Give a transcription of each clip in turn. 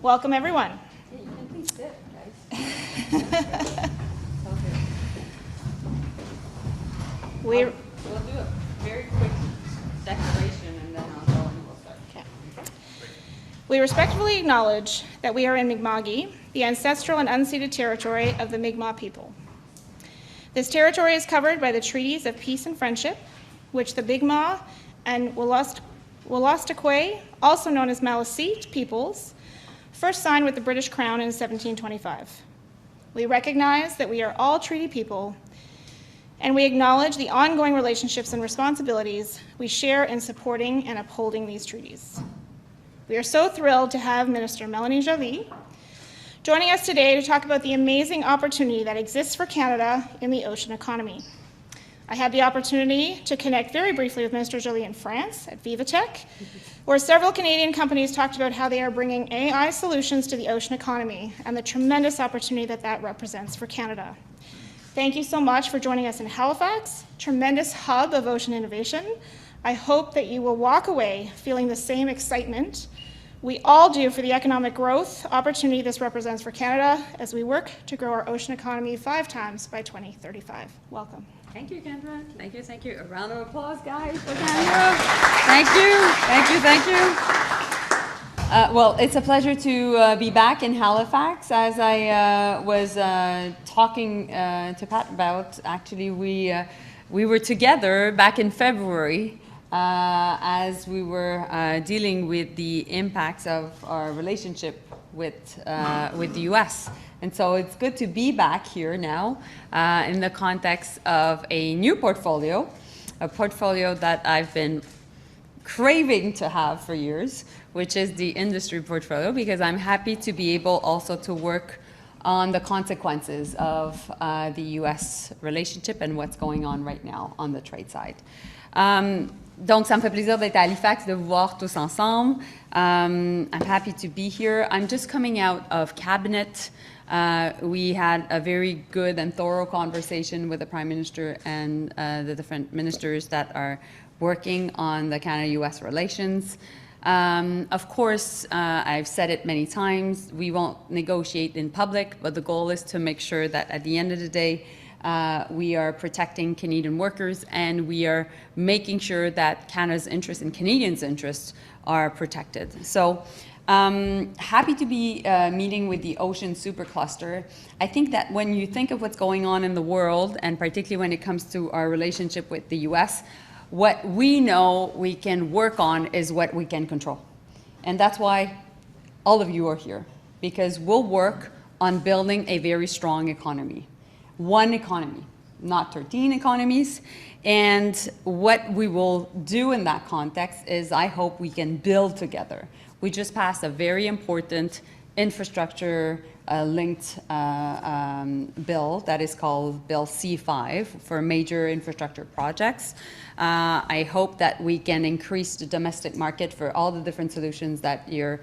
welcome everyone. Yeah, you can please sit, guys. We'll do a very quick declaration and then I'll go and we'll start. Okay. We respectfully acknowledge that we are in Mi'kma'ki, the ancestral and unceded territory of the Mi'kmaq people. This territory is covered by the treaties of peace and friendship, which the Mi'kmaq and Wolastoqey, also known as Maliseet peoples, first signed with the British Crown in 1725. We recognize that we are all treaty people, and we acknowledge the ongoing relationships and responsibilities we share in supporting and upholding these treaties. We are so thrilled to have Minister Mélanie Joly joining us today to talk about the amazing opportunity that exists for Canada in the ocean economy. I had the opportunity to connect very briefly with Minister Joly in France at Vivatech, where several Canadian companies talked about how they are bringing AI solutions to the ocean economy and the tremendous opportunity that that represents for Canada. Thank you so much for joining us in Halifax, tremendous hub of ocean innovation. I hope that you will walk away feeling the same excitement we all do for the economic growth opportunity this represents for Canada as we work to grow our ocean economy 5 times by 2035. Welcome. Thank you, Kendra. Thank you, thank you. A round of applause, guys, for Kendra. Thank you, thank you, thank you. Well, it's a pleasure to be back in Halifax. As I was talking to Pat about, actually, we were together back in February as we were dealing with the impacts of our relationship with the U.S. And so it's good to be back here now in the context of a new portfolio, a portfolio that I've been craving to have for years, which is the industry portfolio, because I'm happy to be able also to work on the consequences of the U.S. relationship and what's going on right now on the trade side. Donc, ça me fait plaisir d'être à Halifax, de vous voir tous ensemble. I'm happy to be here. I'm just coming out of cabinet. We had a very good and thorough conversation with the Prime Minister and the different ministers that are working on the Canada-U.S. relations. Of course, I've said it many times, we won't negotiate in public, but the goal is to make sure that at the end of the day, we are protecting Canadian workers and we are making sure that Canada's interests and Canadians' interests are protected. So happy to be meeting with the Ocean Supercluster. I think that when you think of what's going on in the world, and particularly when it comes to our relationship with the US, what we know we can work on is what we can control. And that's why all of you are here, because we'll work on building a very strong economy. One economy, not 13 economies. And what we will do in that context is I hope we can build together. We just passed a very important infrastructure linked bill that is called Bill C5 for major infrastructure projects. I hope that we can increase the domestic market for all the different solutions that you're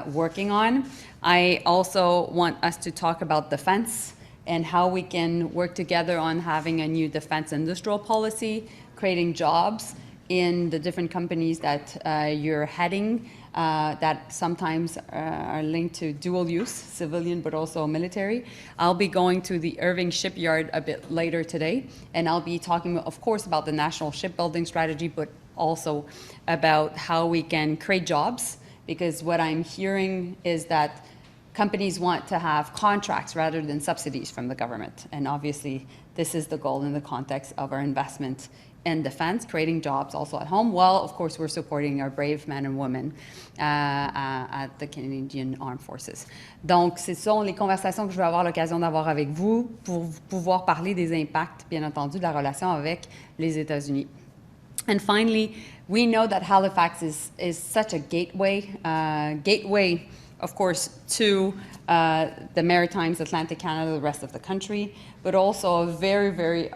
working on. I also want us to talk about defense and how we can work together on having a new defense industrial policy, creating jobs in the different companies that you're heading that sometimes are linked to dual use, civilian but also military. I'll be going to the Irving shipyard a bit later today, and I'll be talking, of course, about the national shipbuilding strategy, but also about how we can create jobs, because what I'm hearing is that companies want to have contracts rather than subsidies from the government. And obviously, this is the goal in the context of our investment in defense, creating jobs also at home, while, of course, we're supporting our brave men and women at the Canadian Armed Forces. Donc, ce sont les conversations que je vais avoir l'occasion d'avoir avec vous pour pouvoir parler des impacts, bien entendu, de la relation avec les États-Unis. And finally, we know that Halifax is such a gateway, of course, to the Maritimes, Atlantic Canada, the rest of the country, but also a very, very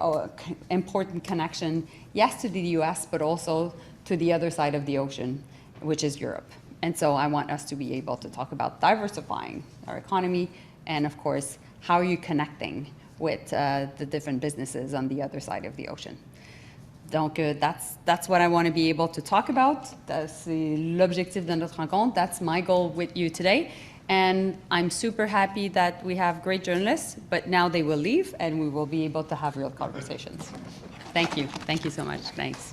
important connection, yes, to the US, but also to the other side of the ocean, which is Europe. And so I want us to be able to talk about diversifying our economy and, of course, how are you connecting with the different businesses on the other side of the ocean. Donc, that's what I want to be able to talk about. C'est l'objectif de notre rencontre. That's my goal with you today. And I'm super happy that we have great journalists, but now they will leave and we will be able to have real conversations. Thank you. Thank you so much. Thanks.